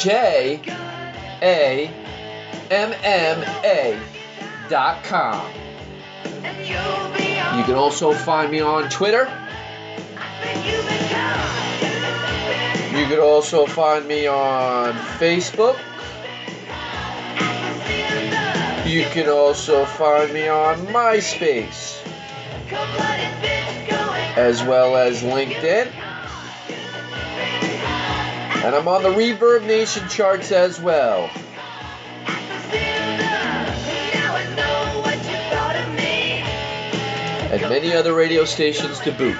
JAMMA.com. You can also find me on Twitter. You can also find me on Facebook. You can also find me on MySpace, as well as LinkedIn. And I'm on the Reverb Nation charts as well. And many other radio stations to boot.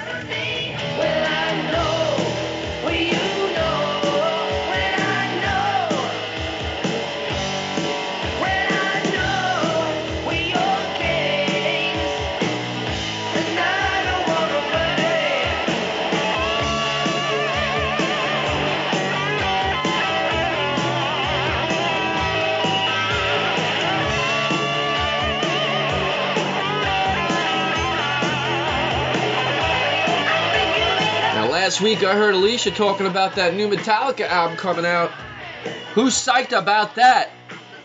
Last week I heard Alicia talking about that new Metallica album coming out. Who's psyched about that?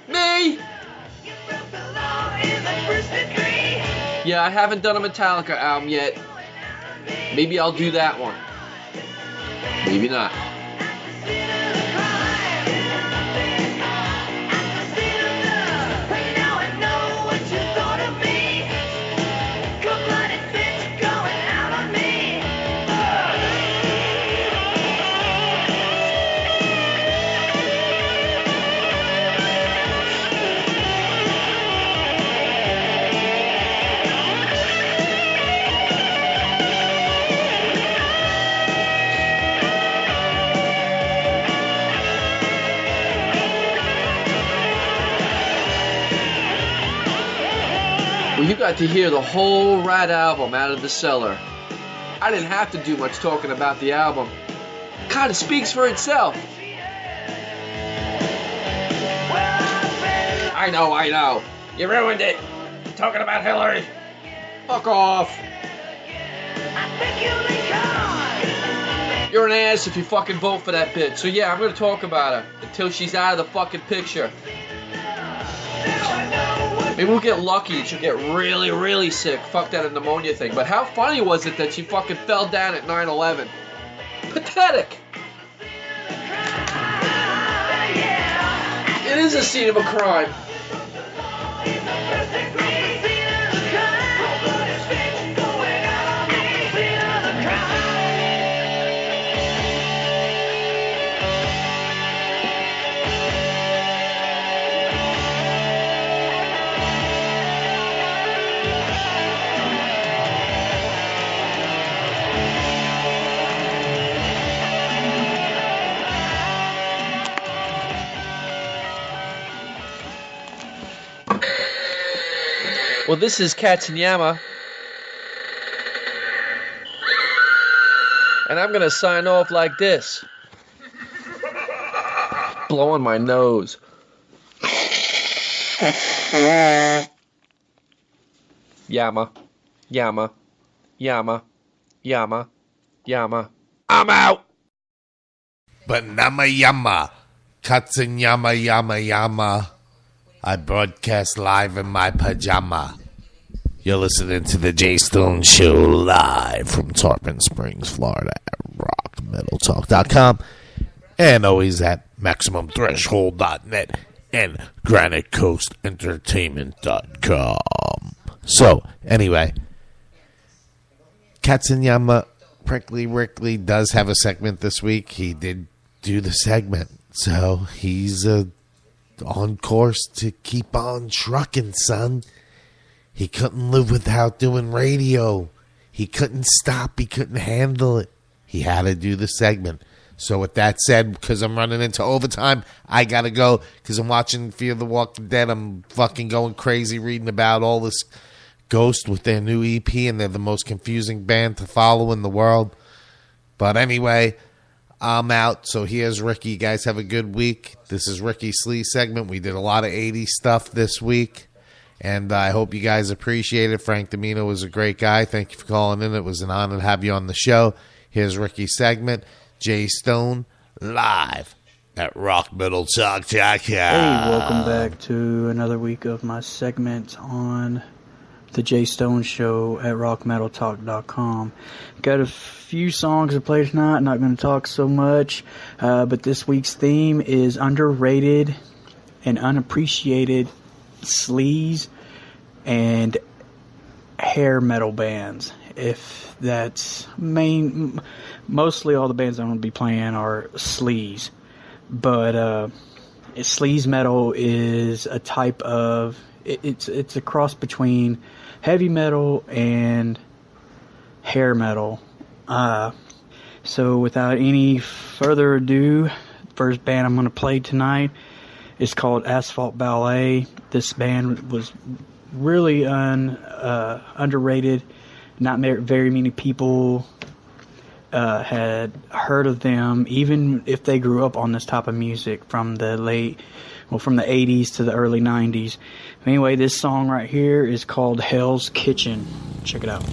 Me! Yeah, I haven't done a Metallica album yet. Maybe I'll do that one. Maybe not. Well, you got to hear the whole Rat album out of the cellar. I didn't have to do much talking about the album. It kind of speaks for itself. I know. You ruined it. Talking about Hillary. Fuck off. You're an ass if you fucking vote for that bitch. So yeah, I'm going to talk about her until she's out of the fucking picture. Maybe we'll get lucky and she'll get really, really sick. Fuck that pneumonia thing. But how funny was it that she fucking fell down at 9/11? Pathetic. It is a scene of a crime. Well, this is Katsunyama, and I'm going to sign off like this. Blowing my nose. Yama, yama, yama, yama, yama. I'm out! Banama yama, Katsunyama yama yama. I broadcast live in my pajama. You're listening to the Jay Stone Show live from Tarpon Springs, Florida at rockmetaltalk.com and always at MaximumThreshold.net and GraniteCoastEntertainment.com. So, anyway, Katsunyama Prickly Rickley does have a segment this week. He did do the segment, so he's on course to keep on trucking, son. He couldn't live without doing radio. He couldn't stop. He couldn't handle it. He had to do the segment. So with that said, because I'm running into overtime, I got to go because I'm watching Fear the Walking Dead. I'm fucking going crazy reading about all this Ghost with their new EP, and they're the most confusing band to follow in the world. But anyway, I'm out. So here's Ricky. You guys have a good week. This is Ricky Slee's segment. We did a lot of 80s stuff this week, and I hope you guys appreciate it. Frank DiMino was a great guy. Thank you for calling in. It was an honor to have you on the show. Here's Ricky's segment. Jay Stone live at rockmetaltalk.com. Hey, welcome back to another week of my segment on the Jay Stone Show at rockmetaltalk.com. Got a few songs to play tonight, not going to talk so much, but this week's theme is underrated and unappreciated sleaze and hair metal bands. If that's mostly all the bands I'm going to be playing are sleaze, but sleaze metal is a type of it's a cross between heavy metal and hair metal. So without any further ado, first band I'm going to play tonight is called Asphalt Ballet. This band was really underrated. Not very many people had heard of them, even if they grew up on this type of music from the 80s to the early 90s. Anyway, this song right here is called Hell's Kitchen. Check it out.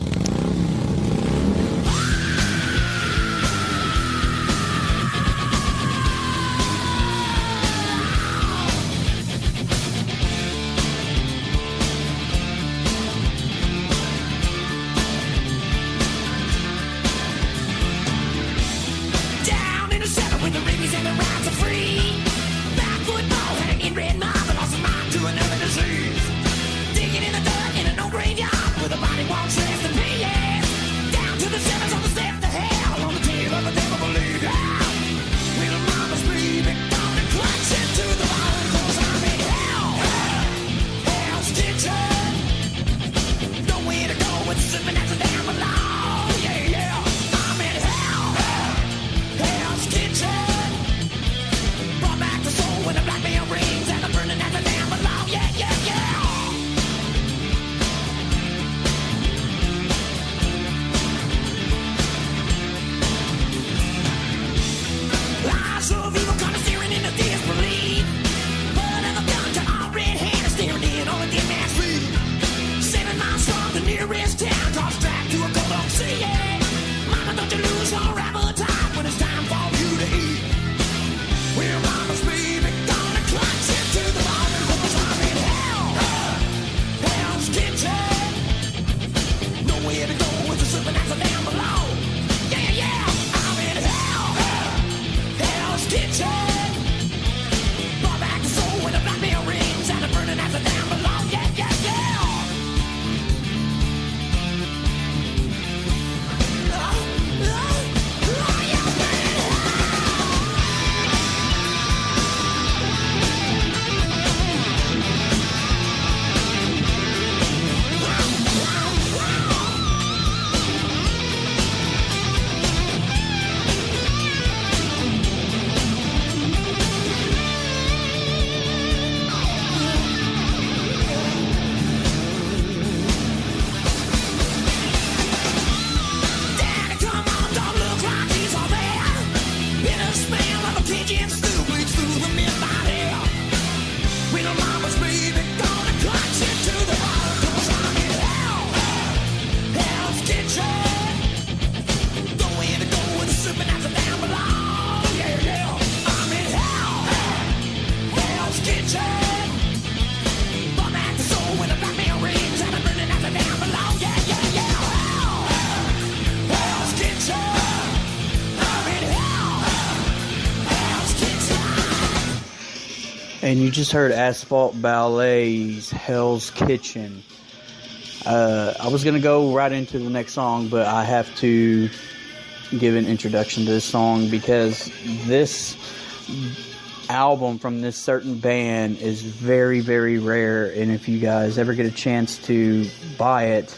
And you just heard Asphalt Ballet's Hell's Kitchen. I was going to go right into the next song, but I have to give an introduction to this song because this album from this certain band is very, very rare. And if you guys ever get a chance to buy it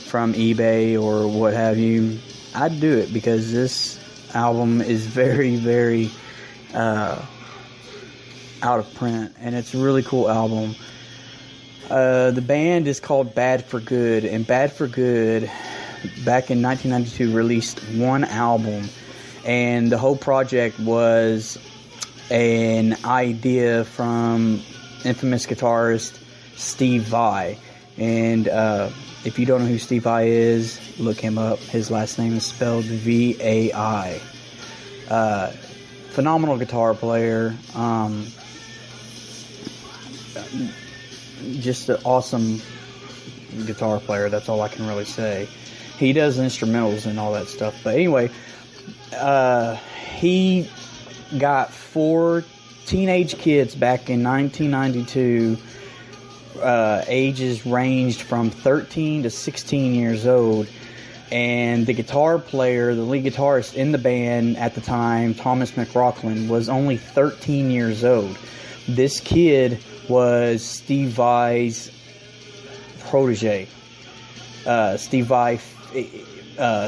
from eBay or what have you, I'd do it because this album is very, very out of print, and it's a really cool album. The band is called Bad for Good, and Bad for Good back in 1992 released one album, and the whole project was an idea from infamous guitarist Steve Vai. And if you don't know who Steve Vai is, look him up. His last name is spelled V-A-I. phenomenal guitar player. Just an awesome guitar player. That's all I can really say. He does instrumentals and all that stuff. But anyway, he got 4 teenage kids back in 1992. Ages ranged from 13 to 16 years old. And the guitar player, the lead guitarist in the band at the time, Thomas McLaughlin, was only 13 years old. This kid was Steve Vai's protege. Steve Vai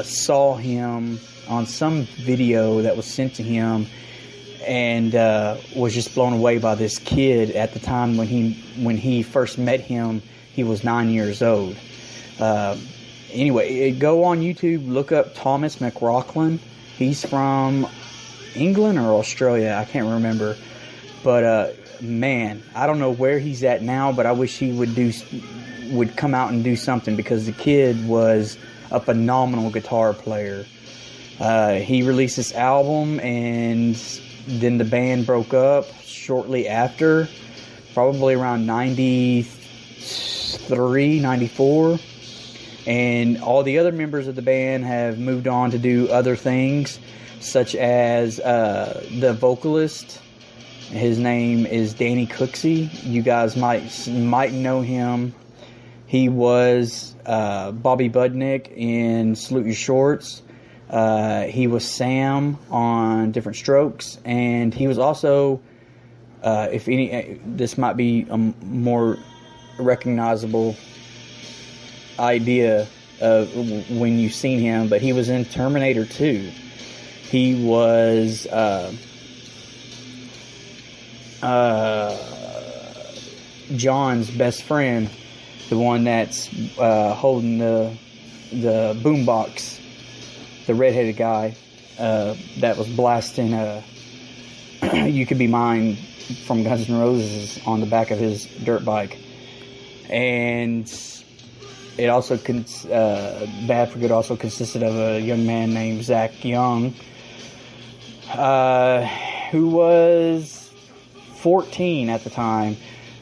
saw him on some video that was sent to him and was just blown away by this kid. At the time when he first met him, he was 9 years old. Anyway, go on YouTube, look up Thomas McLaughlin. He's from England or Australia, I can't remember. But man, I don't know where he's at now, but I wish he would come out and do something, because the kid was a phenomenal guitar player. He released this album, and then the band broke up shortly after, probably around 93, 94. And all the other members of the band have moved on to do other things, such as the vocalist. His name is Danny Cooksey. You guys might know him. He was Bobby Budnick in Salute Your Shorts. He was Sam on Different Strokes, and he was also, this might be a more recognizable idea of when you've seen him, but he was in Terminator 2. He was John's best friend, the one that's holding the boombox, the redheaded guy that was blasting "You Could Be Mine" from Guns N' Roses on the back of his dirt bike. And it also Bad for Good also consisted of a young man named Zach Young, who was 14 at the time.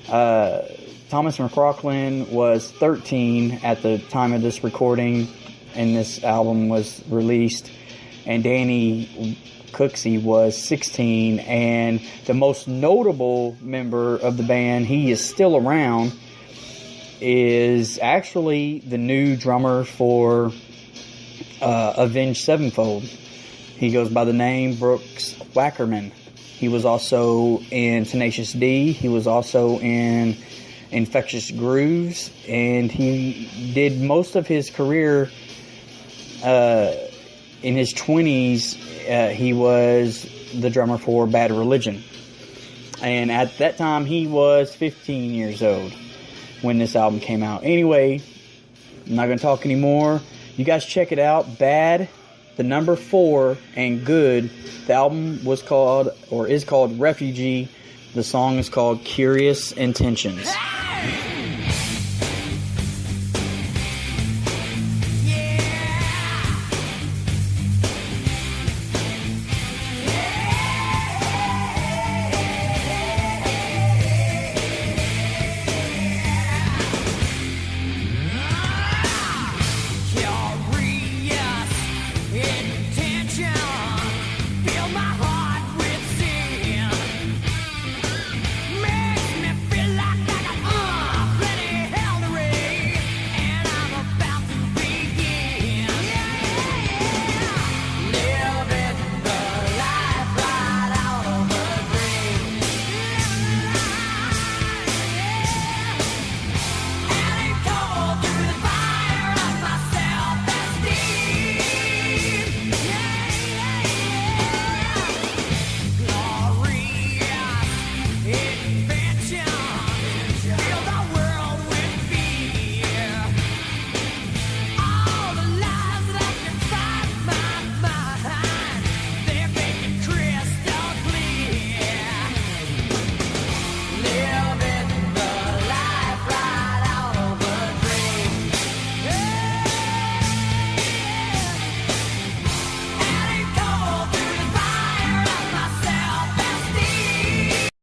Thomas McLaughlin was 13 at the time of this recording, and this album was released. And Danny Cooksey was 16, and the most notable member of the band, he is still around, is actually the new drummer for Avenged Sevenfold. He goes by the name Brooks Wackerman. He was also in Tenacious D. He was also in Infectious Grooves, and he did most of his career in his 20s. He was the drummer for Bad Religion, and at that time he was 15 years old when this album came out. Anyway, I'm not going to talk anymore. You guys check it out. Bad, the number 4, and Good. The album was called, or is called, Refugee. The song is called Curious Intentions.